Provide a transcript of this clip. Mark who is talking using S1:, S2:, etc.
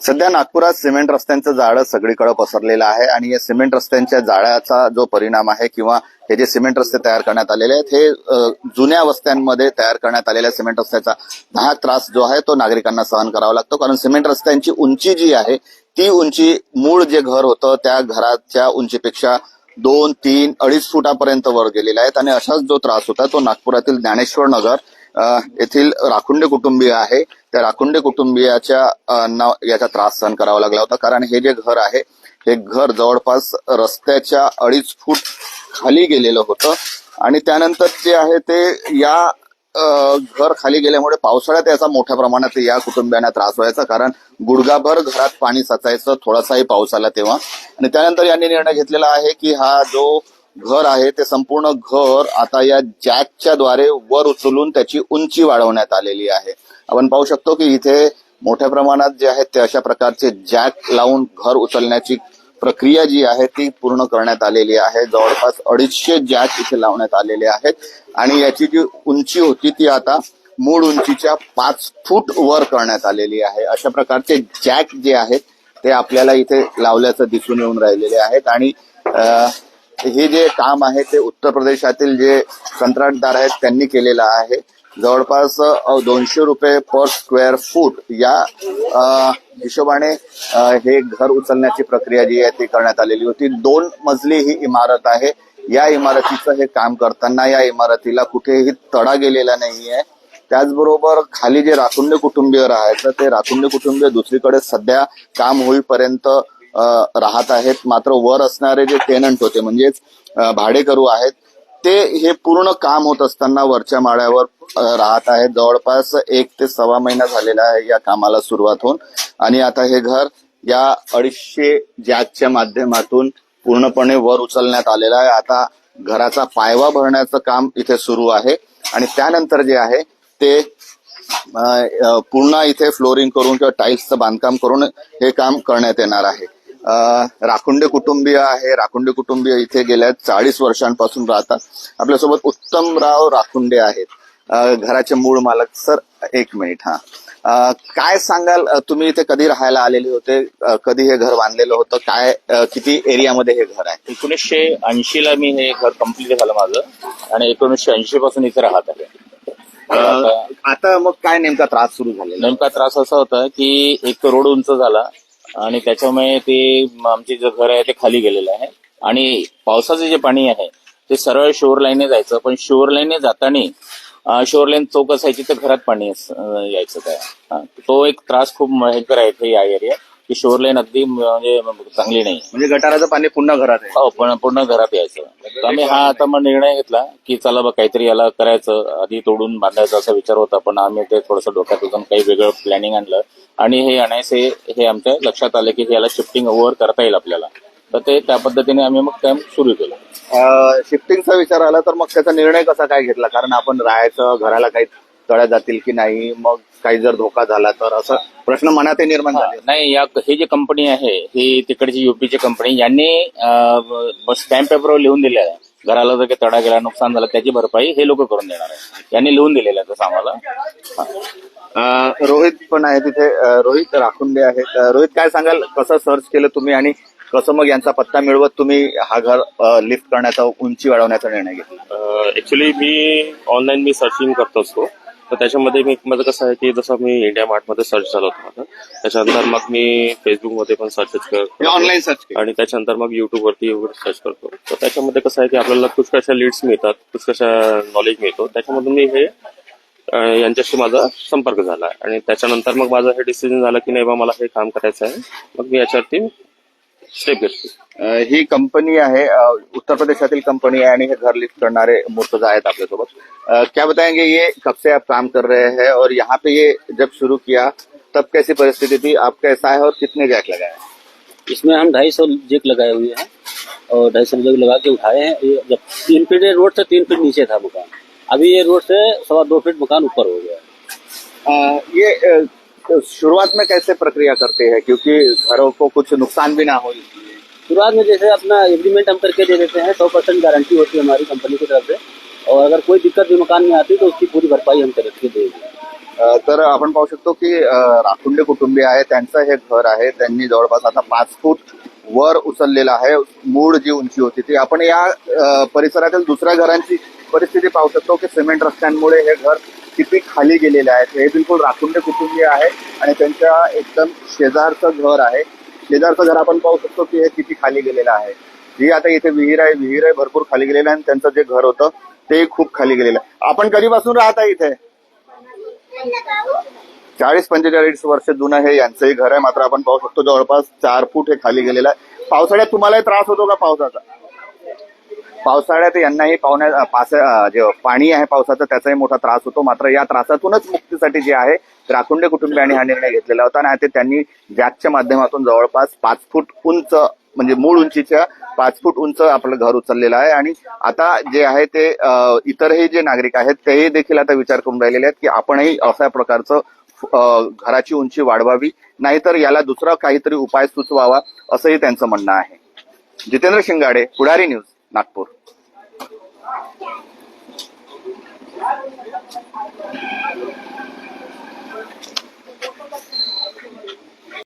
S1: सध्या नागपुरात सिमेंट रस्त्यांचं जाळं सगळीकडे पसरलेलं आहे आणि या सिमेंट रस्त्यांच्या जाळ्याचा जो परिणाम आहे किंवा हे जे सिमेंट रस्ते तयार करण्यात आलेले आहेत हे जुन्या वस्त्यांमध्ये तयार करण्यात आलेल्या सिमेंट रस्त्याचा हा त्रास जो आहे तो नागरिकांना सहन करावा लागतो. कारण सिमेंट रस्त्यांची उंची जी आहे ती उंची मूळ जे घर होतं त्या घराच्या उंचीपेक्षा 2, 3, 2.5 फुटापर्यंत वर गेलेले आहेत आणि असाच जो त्रास होता तो नागपुरातील ज्ञानेश्वर नगर येथील राखुंडे कुटुंबीय आहे त्या राखुंडे कुटुंबियाच्या याचा त्रास सहन करावा लागला होता. कारण हे जे घर आहे हे घर जवळपास रस्त्याच्या 2.5 फूट खाली गेलेलं होतं आणि त्यानंतर जे आहे ते या घर खाली गेल्यामुळे पावसाळ्यात याचा मोठ्या प्रमाणात या कुटुंबियांना त्रास व्हायचा. कारण गुडघाभर घरात पाणी साचायचं थोडासाही पाऊस आला तेव्हा. आणि त्यानंतर यांनी निर्णय घेतलेला आहे की हा जो घर आहे ते संपूर्ण घर आता या जॅकच्या द्वारे वर उचलून त्याची उंची वाढवण्यात आलेली आहे. आपण पाहू शकतो की इथे मोठ्या प्रमाणात जे आहे ते अशा प्रकारचे जॅक लावून घर उचलण्याची प्रक्रिया जी आहे ती पूर्ण करण्यात आलेली आहे. जवळपास 250 जॅक इथे लावण्यात आलेले आहेत आणि याची जी उंची होती ती आता मूळ उंचीच्या 5 फूट वर करण्यात आलेली आहे. अशा प्रकारचे जॅक जे आहेत ते आपल्याला इथे लावल्याचं दिसून येऊन राहिलेले आहेत. आणि हे जे काम आहे ते उत्तर प्रदेशातील जे कंत्राटदार आहेत त्यांनी केलेलं आहे. जवळपास 200 रुपये पर स्क्वेअर फूट या हिशोबाने हे घर उचलण्याची प्रक्रिया जी आहे ती करण्यात आलेली होती. 2 मजली ही इमारत आहे. या इमारतीचं हे काम करताना या इमारतीला कुठेही तडा गेलेला नाहीये. त्याचबरोबर खाली जे राखुंडे कुटुंबीय राहायचं ते राखुंडे कुटुंबीय दुसरीकडे सध्या काम होईपर्यंत राहत आहेत. मात्र वर असणारे जे टेनंट होते म्हणजेच भाडेकरू आहेत ते हे पूर्ण काम होत असताना वरच्या माळ्यावर राहत आहेत. जवळपास 1 ते सव्वा महिना झालेला आहे या कामाला सुरुवात होऊन आणि आता हे घर या 250 जॅकच्या माध्यमातून पूर्णपणे वर उचलण्यात आलेलं आहे. आता घराचा पायवा भरण्याचं काम इथे सुरू आहे आणि त्यानंतर जे आहे ते पुन्हा इथे फ्लोरिंग करून किंवा टाईल्सचं बांधकाम करून हे काम करण्यात येणार आहे. राखुंडे कुटुंबीय आहे. राखुंडे कुटुंबीय इथे गेल्या 40 वर्षांपासून राहतात. आपल्यासोबत उत्तमराव राखुंडे आहेत, घराचे मूळ मालक. Sir, 1 minute. काय सांगाल, तुम्ही इथे कधी राहायला आलेले होते, कधी हे घर बांधलेलं होतं, काय किती एरियामध्ये हे घर आहे?
S2: 1980 ला मी हे घर कम्प्लीट झालं माझं आणि 1980 पासून इथे राहत आहे.
S1: आता मग काय नेमका त्रास सुरू झालेला?
S2: नेमका त्रास असा होता की एक रोड उंच झाला आणि त्याच्यामुळे ते आमचे जे घर आहे ते खाली गेलेलं आहे आणि पावसाचं जे पाणी आहे ते सरळ शोर लाईनने जायचं. पण शोर लाईनने जाताना शोर लाईन चौक असायची तर घरात पाणी यायचं काय. तो एक त्रास खूप भयंकर आहे या एरियात की शोर लाईन अगदी म्हणजे चांगली नाही.
S1: म्हणजे गटाराचं पाणी पुन्हा घरात आहे?
S2: हो, पण पूर्ण घरात यायचं. तर आम्ही आता मग निर्णय घेतला की चला बा काहीतरी याला करायचं, आधी तोडून बांधायचा असा विचार होता. पण आम्ही ते थोडंसं डोक्यात उचलून काही वेगळं प्लॅनिंग आणलं आणि हे आणायचे हे आमच्या लक्षात आलं की याला शिफ्टिंग ओव्हर करता येईल आपल्याला. तर ते त्या पद्धतीने आम्ही मग काम सुरू केलं.
S1: शिफ्टिंगचा विचार आला तर मग त्याचा निर्णय कसा काय घेतला? कारण आपण राहायचं, घराला काही तळ्या जातील की नाही, मग काही जर धोका झाला तर असं प्रश्न मनात निर्माण झाले.
S2: नाही, हे जे कंपनी आहे ही तिकडची युपीची कंपनी, यांनी स्टॅम्प पेपरवर लिहून दिले आहे घराला जर काही तडा गेला, नुकसान झालं त्याची भरपाई हे लोक करून देणार आहे. यांनी लिहून दिलेलं आहे तसं आम्हाला.
S1: रोहित पण आहे तिथे, रोहित राखुंडे आहेत. रोहित, काय सांगाल, कसं सर्च केलं तुम्ही आणि कसं मग यांचा पत्ता मिळवत तुम्ही हा घर लिफ्ट करण्याचा, उंची वाढवण्याचा निर्णय घेतला?
S3: ऍक्च्युली मी ऑनलाईन सर्चिंग करत असतो. तर त्याच्यामध्ये माझं कसं आहे की जसं मी इंडिया मार्टमध्ये सर्च झालं होतं त्याच्यानंतर मग मी फेसबुकमध्ये पण सर्च करतो,
S1: ऑनलाईन सर्च,
S3: आणि त्याच्यानंतर मग युट्यूबवरती वगैरे सर्च करतो. तर त्याच्यामध्ये कसं आहे की आपल्याला पुष्कळशा लीड्स मिळतात, पुष्कळशा नॉलेज मिळतो. त्याच्यामधून मी हे यांच्याशी माझा संपर्क झाला आणि त्याच्यानंतर मग माझं हे डिसिजन झालं की नाही बा मला हे काम करायचं आहे. मग मी याच्यावरती स्टेप घेतली.
S1: ही कंपनी आहे, उत्तर प्रदेशातील कंपनी है आणि हे घर लिफ्ट करणारे मुर्तजा आहेत आपल्यासोबत. क्या बताएंगे ये कब से आप काम कर रहे हैं और यहाँ पे ये जब शुरू किया तब कैसी परिस्थिति थी, आप कैसा है और कितने जैक लगाए?
S4: इसमें हम 250 जैक लगाए हुए हैं और 250 जैक लगा के उठाए हैं. ये जब 3 फीट रोड से 3 फीट नीचे था मकान, अभी ये रोड से 2.25 फीट मकान ऊपर हो गया.
S1: ये शुरुआत में कैसे प्रक्रिया करते हैं, क्योंकि घरों को कुछ नुकसान भी ना हो?
S4: शुरुआत में जैसे अपना एग्रीमेंट हम करके दे देते हैं, 100% गारंटी होती है हमारी कंपनी की तरफ से, और अगर कोई दिक्कत भी मकान में आती है तो उसकी पूरी भरपाई हम करके देंगे.
S1: तर आपण पाहू शकतो की राखुंडे कुटुंबीय आहे, त्यांचं हे घर आहे. त्यांनी जवळपास आता 5 फूट वर उचललेलं आहे. मूळ जी उंची होती ती आपण या परिसरातील दुसऱ्या घरांची परिस्थिती पाहू शकतो की सिमेंट रस्त्यांमुळे हे घर किती खाली गेलेले आहेत. हे बिलकुल राखुंडे कुटुंबीय आहे आणि त्यांच्या एकदम शेजारचं घर आहे. शेजारचं घर आपण पाहू शकतो की हे किती खाली गेलेलं आहे. ही आता इथे विहीर आहे भरपूर खाली गेलेलं आहे आणि त्यांचं जे घर होतं ते खूप खाली गेलेलं आहे. आपण कधीपासून राहत आहे इथे? 40-45 वर्ष जुनं हे यांचंही घर आहे. मात्र आपण पाहू शकतो जवळपास 4 फूट हे खाली गेलेलं आहे. पावसाळ्यात तुम्हालाही त्रास होतो का पावसाचा? पावसाळ्यात यांनाही जे पाणी आहे पावसाचं त्याचाही मोठा त्रास होतो. मात्र या त्रासातूनच मुक्तीसाठी जे आहे राखुंडे कुटुंबियांनी हा निर्णय घेतलेला होता आणि आता त्यांनी जॅकच्या माध्यमातून जवळपास 5 फूट उंच म्हणजे मूळ उंचीच्या 5 फूट उंच आपलं घर उचललेलं आहे. आणि आता जे आहे ते इतरही जे नागरिक आहेत तेही देखील आता विचार करून राहिलेले आहेत की आपणही अशा प्रकारचं घराची उंची वाढवावी, नाहीतर याला दुसरा काहीतरी उपाय सुचवावा असंही त्यांचं म्हणणं आहे. जितेंद्र शिंगाडे, पुढारी न्यूज, नागपूर.